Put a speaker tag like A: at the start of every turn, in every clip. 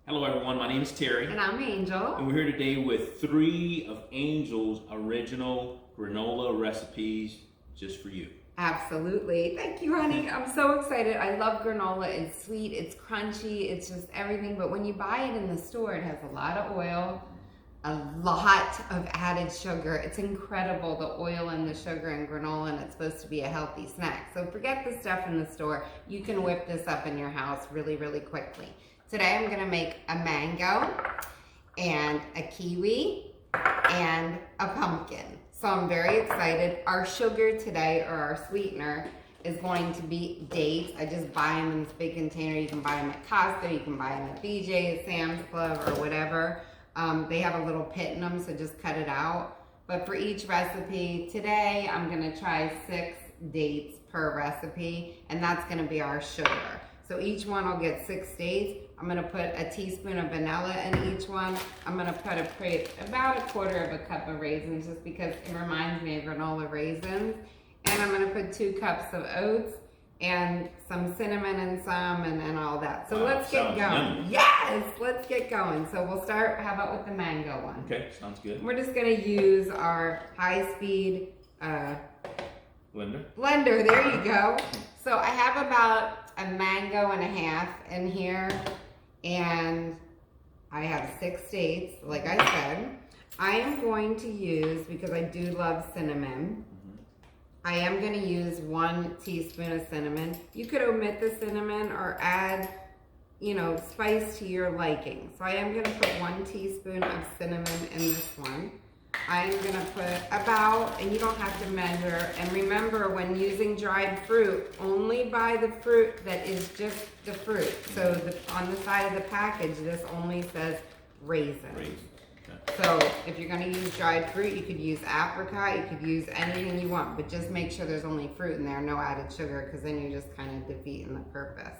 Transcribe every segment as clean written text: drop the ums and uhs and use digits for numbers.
A: Hello everyone, my name is Terry.
B: And I'm Angel.
A: And we're here today with 3 of Angel's original granola recipes just for you.
B: Absolutely. Thank you, honey. I'm so excited. I love granola. It's sweet, it's crunchy, it's just everything. But when you buy it in the store, it has a lot of oil, a lot of added sugar. It's incredible, the oil and the sugar in granola, and it's supposed to be a healthy snack. So forget the stuff in the store. You can whip this up in your house really, really quickly. Today I'm gonna make a mango and a kiwi and a pumpkin. So I'm very excited. Our sugar today, or our sweetener, is going to be dates. I just buy them in this big container. You can buy them at Costco, you can buy them at BJ's, Sam's Club, or whatever. They have a little pit in them, so just cut it out. But for each recipe, today I'm gonna try 6 dates per recipe, and that's gonna be our sugar. So each one will get 6 dates. I'm gonna put a teaspoon of vanilla in each one. I'm gonna put about a quarter of a cup of raisins, just because it reminds me of granola raisins. And I'm gonna put 2 cups of oats and some cinnamon and some and all that. So let's get going.
A: Yummy.
B: Yes, let's get going. So we'll start, how about with the mango one?
A: Okay, sounds good.
B: We're just gonna use our high-speed blender, there you go. So I have about a mango and a half in here, and I have 6 dates, like I said. I am going to use, because I do love cinnamon, I am going to use 1 teaspoon of cinnamon. You could omit the cinnamon or add, spice to your liking. So I am going to put 1 teaspoon of cinnamon in this one. I'm gonna put about, and you don't have to measure, and remember when using dried fruit, only buy the fruit that is just the fruit. So on the side of the package, this only says raisin. Okay. So if you're gonna use dried fruit, you could use apricot, you could use anything you want, but just make sure there's only fruit in there, no added sugar, because then you're just kind of defeating the purpose.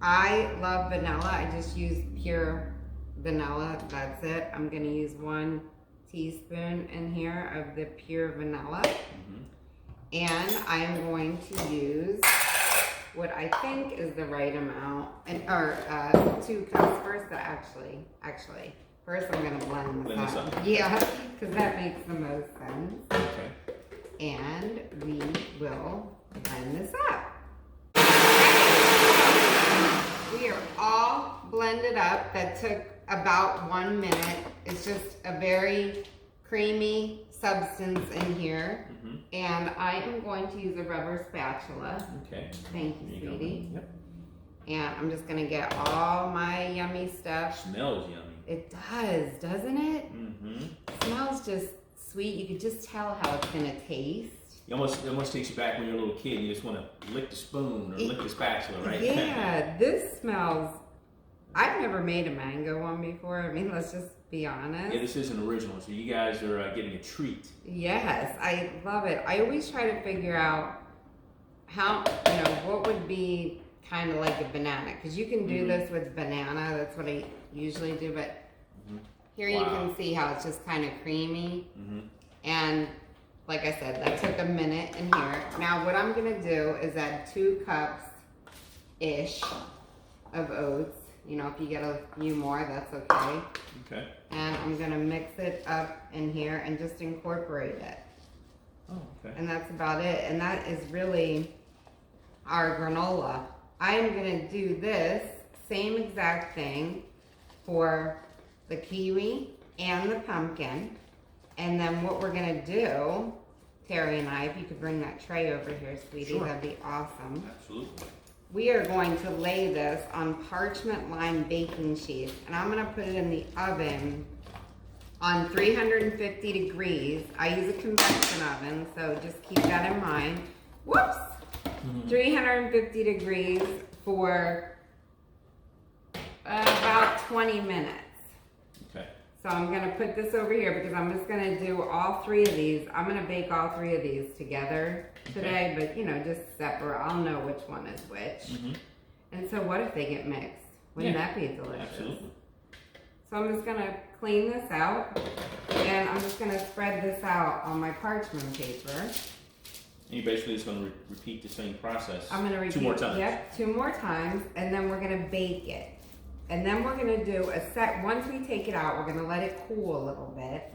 B: I love vanilla, I just use pure vanilla, that's it. I'm gonna use 1 teaspoon in here of the pure vanilla, and I'm going to use what I think is the right amount, or 2 cups first. Actually, first I'm going to blend this up. Yeah, because that makes the most sense.
A: Okay.
B: And we will blend this up. We are all blended up. That took about 1 minute. It's just a very creamy substance in here. And I am going to use a rubber spatula. Okay. Thank you, sweetie. Yep. And I'm just gonna get all my yummy stuff.
A: Smells yummy.
B: It does, doesn't it? It smells just sweet. You could just tell how it's gonna taste.
A: It almost takes you back when you're a little kid and you just want to lick the spoon or lick the spatula, right?
B: Yeah, this smells. I've never made a mango one before. I mean, let's just be honest.
A: Yeah, this is an original, so you guys are getting a treat.
B: Yes, I love it. I always try to figure out how, what would be kind of like a banana. Because you can do this with banana. That's what I usually do. But here you can see how it's just kind of creamy. And like I said, that took a minute in here. Now what I'm going to do is add 2 cups-ish of oats. If you get a few more, that's okay. Okay. And I'm gonna mix it up in here and just incorporate it. Oh, okay. And that's about it. And that is really our granola. I am gonna do this same exact thing for the kiwi and the pumpkin. And then what we're gonna do, Terry and I, if you could bring that tray over here, sweetie, that'd be awesome.
A: Absolutely. We
B: are going to lay this on parchment lined baking sheets, and I'm gonna put it in the oven on 350 degrees. I use a convection oven, so just keep that in mind. Whoops! 350 degrees for about 20 minutes. Okay. So I'm gonna put this over here because I'm just gonna do all 3 of these. I'm gonna bake all 3 of these together today, but just separate. I'll know which one is which. And so what if they get mixed? Wouldn't that be delicious?
A: Absolutely.
B: So I'm just gonna clean this out, and I'm just gonna spread this out on my parchment paper.
A: And you're basically just gonna repeat the same process.
B: I'm gonna repeat
A: 2 more times.
B: Yep, 2 more times, and then we're gonna bake it. And then we're gonna do once we take it out, we're gonna let it cool a little bit.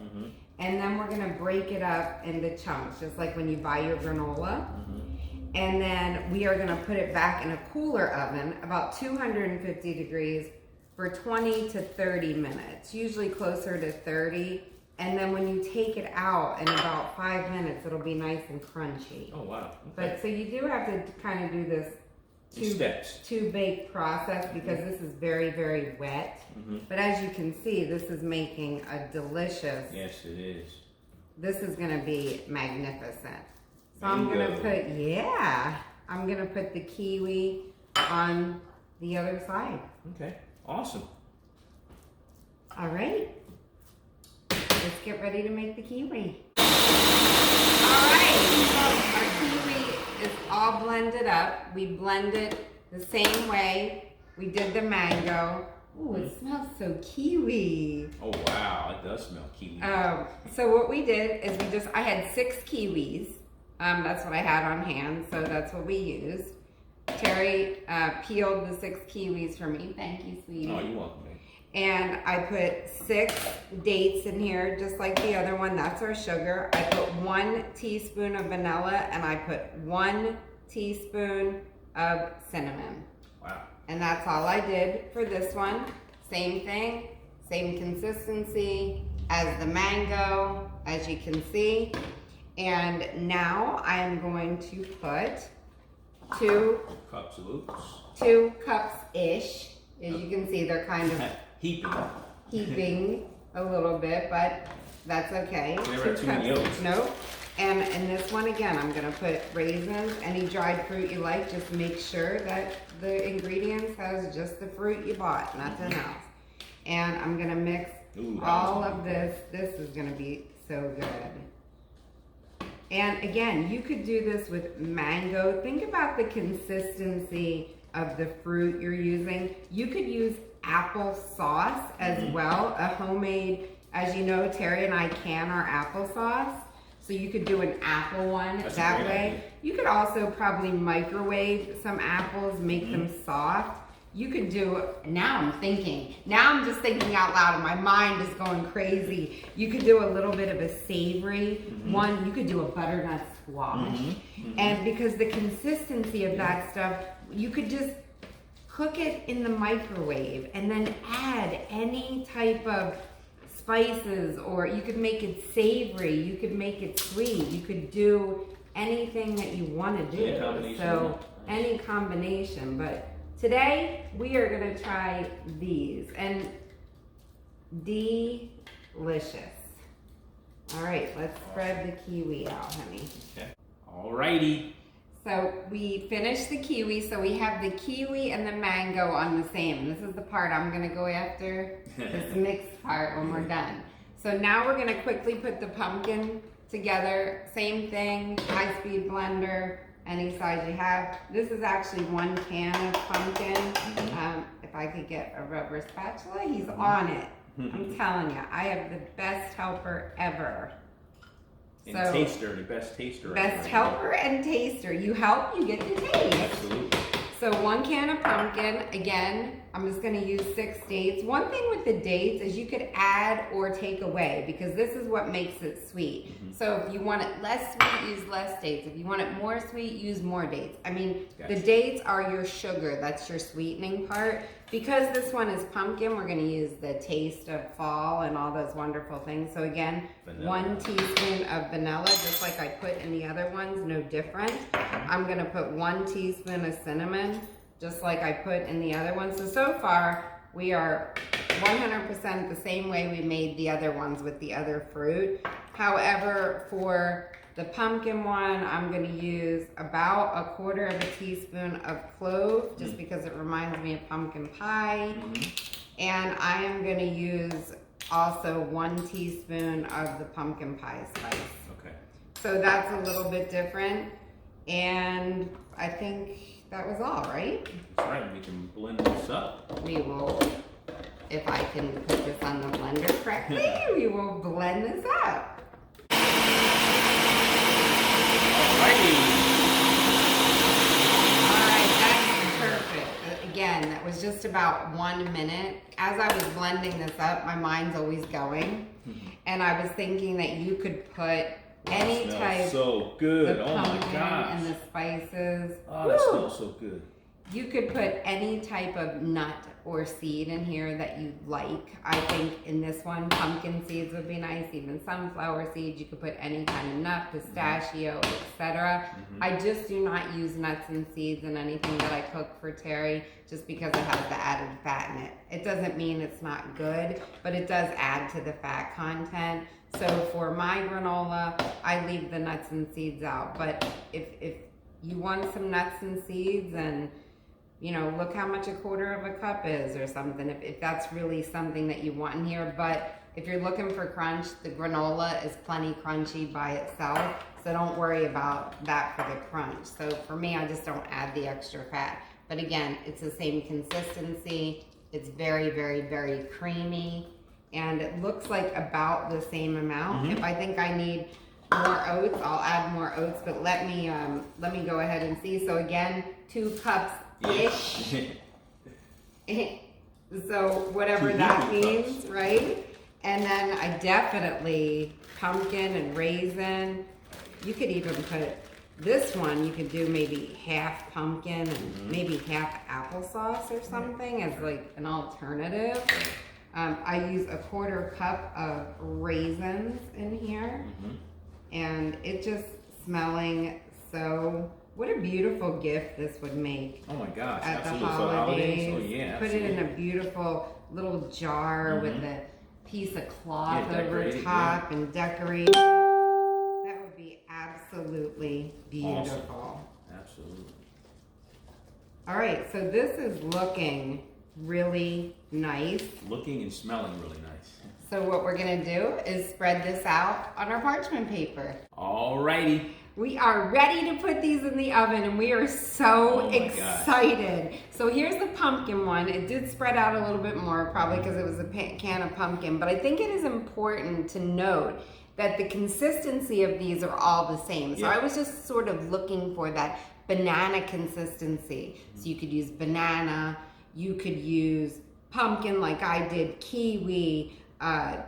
B: And then we're gonna break it up into chunks, just like when you buy your granola. And then we are gonna put it back in a cooler oven, about 250 degrees for 20 to 30 minutes, usually closer to 30. And then when you take it out in about 5 minutes, it'll be nice and crunchy.
A: Oh, wow. Okay.
B: But so you do have to kind of do this two bake process because this is very, very wet. But as you can see, this is making a delicious.
A: Yes, it is.
B: This is gonna be magnificent. So I'm gonna I'm gonna put the kiwi on the other side.
A: Okay, awesome.
B: All right, let's get ready to make the kiwi. All right, so our kiwi is all blended up. We blend it the same way we did the mango. Ooh, it smells so kiwi.
A: Oh wow, it does smell kiwi.
B: So what we did is I had 6 kiwis. That's what I had on hand, so that's what we used. Terry peeled the 6 kiwis for me. Thank you, sweetie.
A: Oh, you're welcome, babe.
B: And I put 6 dates in here, just like the other one. That's our sugar. I put 1 teaspoon of vanilla, and I put 1 teaspoon of cinnamon.
A: Wow.
B: And that's all I did for this one. Same thing, same consistency as the mango, as you can see. And now I am going to put 2
A: cups of oats.
B: 2 cups-ish. As you can see, they're kind of heaping a little bit, but that's okay.
A: Never too many oats.
B: Nope. And in this one, again, I'm gonna put raisins, any dried fruit you like. Just make sure that the ingredients has just the fruit you bought, nothing else. And I'm gonna mix all of this. This is gonna be so good. And again, you could do this with mango. Think about the consistency of the fruit you're using. You could use apple sauce as well, a homemade, as you know, Terry and I can our applesauce. So you could do an apple one that way. You could also probably microwave some apples, make them soft. You could do, now I'm just thinking out loud and my mind is going crazy. You could do a little bit of a savory one. You could do a butternut squash. And because the consistency of that stuff, you could just cook it in the microwave and then add any type of spices, or you could make it savory, you could make it sweet, you could do anything that you want to do. Any combination. But today we are going to try these, and delicious. All right, let's spread the kiwi out, honey.
A: Okay. All righty.
B: So we finished the kiwi, so we have the kiwi and the mango on the same. This is the part I'm gonna go after, this mixed part when we're done. So now we're gonna quickly put the pumpkin together. Same thing, high-speed blender, any size you have. This is actually 1 can of pumpkin. If I could get a rubber spatula, he's on it. I'm telling you, I have the best helper ever.
A: And taster, the best taster.
B: Best helper and taster. You help, you get to taste.
A: Absolutely.
B: So 1 can of pumpkin. Again, I'm just gonna use 6 dates. One thing with the dates is you could add or take away, because this is what makes it sweet. So if you want it less sweet, use less dates. If you want it more sweet, use more dates. I mean, the dates are your sugar. That's your sweetening part. Because this one is pumpkin, we're gonna use the taste of fall and all those wonderful things. So again, vanilla. 1 teaspoon of vanilla, just like I put in the other ones, no different. I'm gonna put 1 teaspoon of cinnamon, just like I put in the other ones. So far, we are 100% the same way we made the other ones with the other fruit. However, for the pumpkin one, I'm gonna use about 1/4 of a teaspoon of clove, just because it reminds me of pumpkin pie. And I am gonna use also 1 teaspoon of the pumpkin pie spice. Okay. So that's a little bit different. And I think that was all, right?
A: That's right, we can blend this up.
B: We will, if I can put this on the blender correctly, we will blend this up. Alright, that's perfect. again, that was just about 1 minute. As I was blending this up, my mind's always going. And I was thinking that you could put any type
A: so good.
B: the
A: Oh my
B: pumpkin
A: gosh.
B: and the spices.
A: Oh, that
B: Woo!
A: smells so good.
B: You could put any type of nut or seed in here that you like. I think in this one, pumpkin seeds would be nice, even sunflower seeds. You could put any kind of nut, pistachio, etc. I just do not use nuts and seeds in anything that I cook for Terry, just because it has the added fat in it. It doesn't mean it's not good, but it does add to the fat content. So for my granola, I leave the nuts and seeds out. But if you want some nuts and seeds, and you know, look how much 1/4 of a cup is or something, if that's really something that you want in here. But if you're looking for crunch, the granola is plenty crunchy by itself, so don't worry about that for the crunch. So for me, I just don't add the extra fat. But again, it's the same consistency. It's very, very, very creamy, and it looks like about the same amount. If I think I need more oats, I'll add more oats, but let me go ahead and see. So again, 2 cups ish. So whatever that means, right? And then I definitely pumpkin and raisin. You could even put this one, you could do maybe half pumpkin and maybe half applesauce or something as like an alternative. I use 1/4 cup of raisins in here, and it just smelling so. What a beautiful gift this would make.
A: Oh my gosh,
B: at the
A: absolutely.
B: holidays.
A: Oh yeah,
B: Put it in a beautiful little jar with a piece of cloth over top and decorate. That would be absolutely beautiful.
A: Awesome. Absolutely.
B: All right, so this is looking really nice.
A: Looking and smelling really nice.
B: So what we're gonna do is spread this out on our parchment paper.
A: Alrighty.
B: We are ready to put these in the oven, and we are so excited. So here's the pumpkin one. It did spread out a little bit more, probably because it was a can of pumpkin, but I think it is important to note that the consistency of these are all the same. So I was just sort of looking for that banana consistency. So you could use banana, you could use pumpkin like I did, kiwi,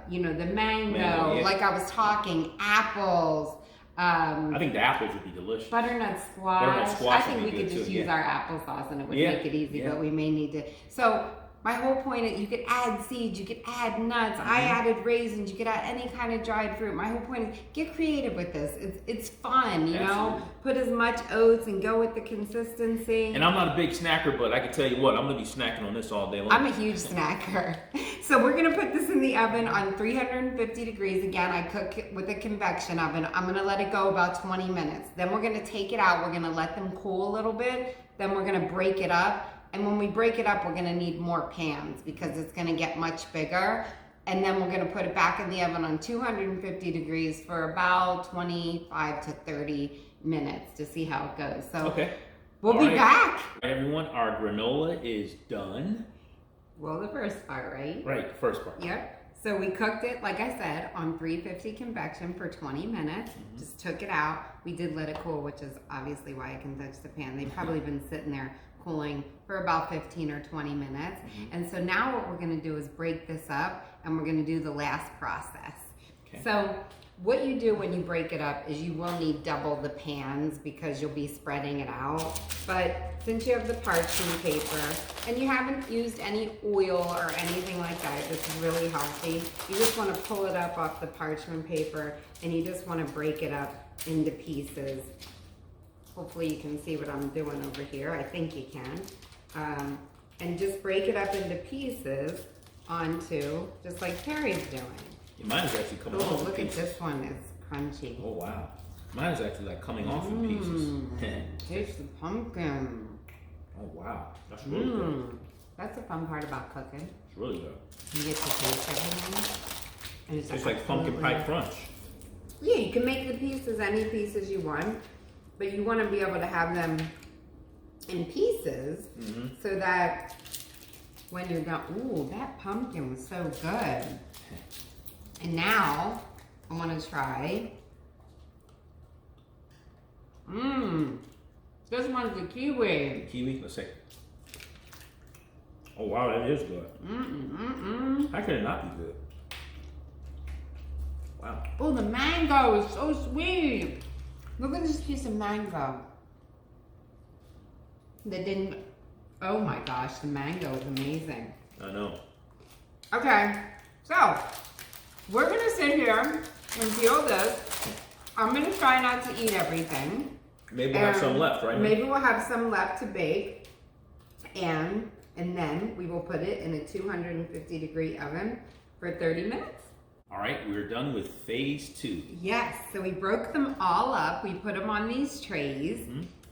B: you know, the mango, like I was talking, apples.
A: I think the apples would be delicious.
B: Butternut squash. I think we could just use our applesauce and it would make it easy, but we may need to. So my whole point is you could add seeds, you could add nuts. I added raisins, you could add any kind of dried fruit. My whole point is get creative with this. It's fun, you know? Put as much oats and go with the consistency.
A: And I'm not a big snacker, but I can tell you what, I'm gonna be snacking on this all day long.
B: I'm a huge snacker. So we're gonna put this in the oven on 350 degrees. Again, I cook it with a convection oven. I'm gonna let it go about 20 minutes. Then we're gonna take it out. We're gonna let them cool a little bit. Then we're gonna break it up. And when we break it up, we're gonna need more pans because it's gonna get much bigger. And then we're gonna put it back in the oven on 250 degrees for about 25 to 30 minutes to see how it goes. So we'll be back.
A: All right, everyone, our granola is done.
B: Well, the first part, right?
A: Right, the first part.
B: Yep. So we cooked it, like I said, on 350 convection for 20 minutes. Just took it out. We did let it cool, which is obviously why I can touch the pan. They've probably been sitting there cooling for about 15 or 20 minutes. And so now what we're gonna do is break this up and we're gonna do the last process. So what you do when you break it up is you will need double the pans because you'll be spreading it out. But since you have the parchment paper and you haven't used any oil or anything like that, this is really healthy. You just wanna pull it up off the parchment paper and you just wanna break it up into pieces. Hopefully you can see what I'm doing over here. I think you can. And just break it up into pieces onto, just like Terry's doing.
A: Yeah, mine is actually coming off.
B: Look at this one, it's crunchy.
A: Oh wow. Mine is actually like coming off in pieces.
B: Taste the pumpkin.
A: Oh wow. That's really good.
B: That's the fun part about cooking.
A: It's really good.
B: You get to taste everything. And
A: It's like pumpkin pie crunch.
B: Yeah, you can make the pieces any pieces you want. But you want to be able to have them in pieces so that when you're done, ooh, that pumpkin was so good. And now I want to try, this one's the kiwi.
A: Kiwi, let's see. Oh wow, that is good. How can it not be good? Wow.
B: Oh, the mango is so sweet. Look at this piece of mango. That didn't, oh my gosh, the mango is amazing.
A: I know.
B: Okay, so we're gonna sit here and peel this. I'm gonna try not to eat everything.
A: Maybe we'll have some left, right?
B: Maybe we'll have some left to bake. And then we will put it in a 250-degree oven for 30 minutes.
A: All right, we're done with phase 2.
B: Yes, so we broke them all up. We put them on these trays.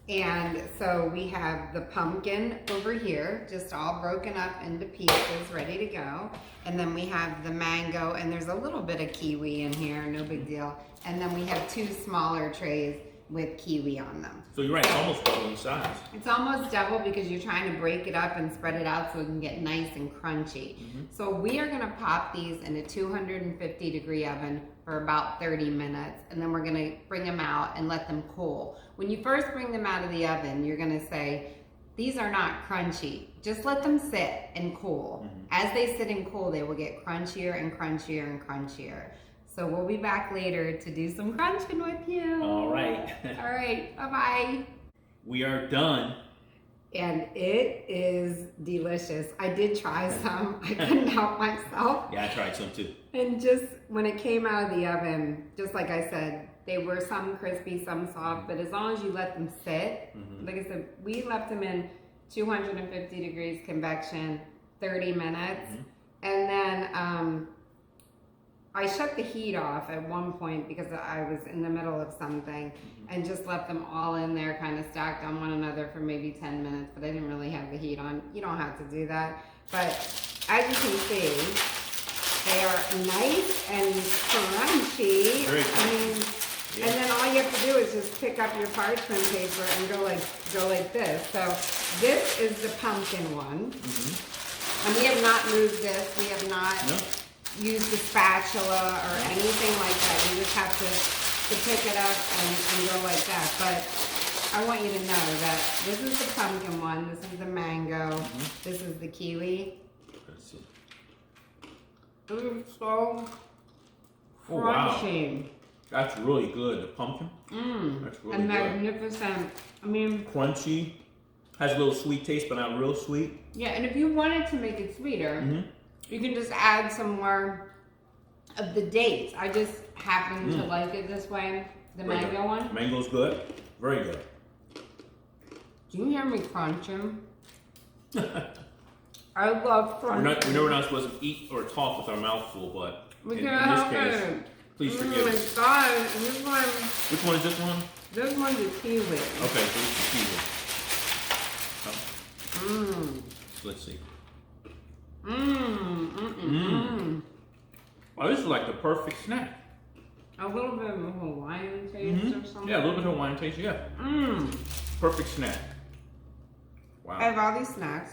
B: And so we have the pumpkin over here, just all broken up into pieces, ready to go. And then we have the mango, and there's a little bit of kiwi in here, no big deal. And then we have 2 smaller trays with kiwi on them.
A: So you're right, it's almost double in size.
B: It's almost double because you're trying to break it up and spread it out so it can get nice and crunchy. So we are gonna pop these in a 250-degree oven for about 30 minutes, and then we're gonna bring them out and let them cool. When you first bring them out of the oven, you're gonna say, these are not crunchy. Just let them sit and cool. As they sit and cool, they will get crunchier and crunchier and crunchier. So we'll be back later to do some crunching with you.
A: All right.
B: All right, bye-bye.
A: We are done.
B: And it is delicious. I did try some. I couldn't help myself.
A: Yeah, I tried some too.
B: And just when it came out of the oven, just like I said, they were some crispy, some soft, but as long as you let them sit, like I said, we left them in 250 degrees convection, 30 minutes. And then I shut the heat off at one point because I was in the middle of something and just left them all in there kind of stacked on one another for maybe 10 minutes, but I didn't really have the heat on. You don't have to do that. But as you can see, they are nice and crunchy.
A: Very crunchy.
B: I mean, and then all you have to do is just pick up your parchment paper and go like this. So this is the pumpkin one. And we have not moved this. We have not use the spatula or anything like that. You just have to pick it up and go like that. But I want you to know that this is the pumpkin one, this is the mango, this is the kiwi.
A: Let's see.
B: This is so crunchy.
A: Oh, wow. That's really good. The pumpkin. That's really
B: and
A: good.
B: magnificent. I mean,
A: crunchy. Has a little sweet taste, but not real sweet.
B: Yeah, and if you wanted to make it sweeter, you can just add some more of the dates. I just happen to like it this way, the mango one.
A: Mango's good. Very good.
B: Do you hear me crunching? I love crunching.
A: We know we're not supposed to eat or talk with our mouth full, but
B: We
A: in
B: can't
A: this
B: help
A: case,
B: it.
A: please forgive us.
B: Oh my god, and this one,
A: Which one is this one?
B: this one's a kiwi.
A: Okay, so this is kiwi. Let's see. Oh, this is like the perfect snack.
B: A little bit of a Hawaiian taste or something.
A: Yeah, a little bit of Hawaiian taste, yeah. Perfect snack. Wow.
B: I have all these snacks.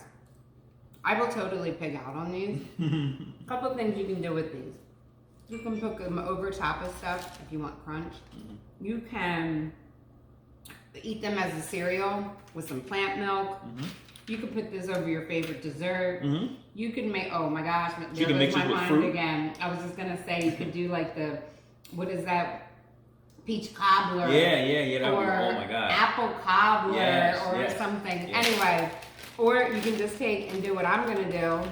B: I will totally pig out on these. A couple of things you can do with these. You can put them over top of stuff if you want crunch. You can eat them as a cereal with some plant milk. You could put this over your favorite dessert. You can make, oh my gosh, there goes my mind again. I was just gonna say you could do like the, what is that? Peach cobbler.
A: Yeah. That
B: or
A: would be, oh my God.
B: apple cobbler or
A: yes.
B: something.
A: Yes.
B: Anyway, or you can just take and do what I'm gonna do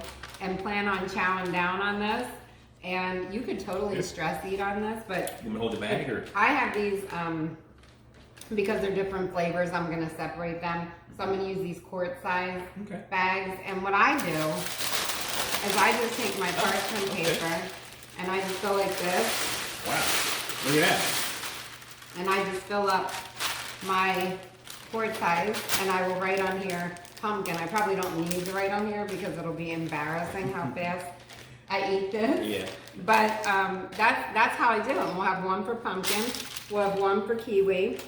B: and plan on chowing down on this. And you could totally stress eat on this, but
A: You want me to hold the bag or?
B: I have these, because they're different flavors, I'm gonna separate them. So I'm gonna use these quart size bags. And what I do is I just take my parchment paper and I just go like this.
A: Wow, look at that.
B: And I just fill up my quart size and I will write on here pumpkin. I probably don't need to write on here because it'll be embarrassing how fast I eat this.
A: Yeah.
B: But that's how I do it. We'll have one for pumpkin, we'll have one for kiwi,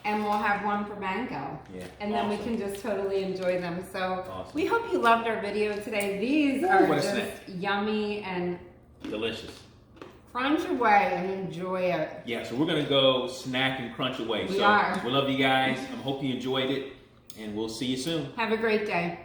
B: and we'll have one for mango.
A: Yeah.
B: And then we can just totally enjoy them. So we hope you loved our video today. These are just yummy and
A: delicious.
B: Crunch away and enjoy it.
A: Yeah, so we're gonna go snack and crunch away.
B: We are.
A: We love you guys. I hope you enjoyed it, and we'll see you soon.
B: Have a great day.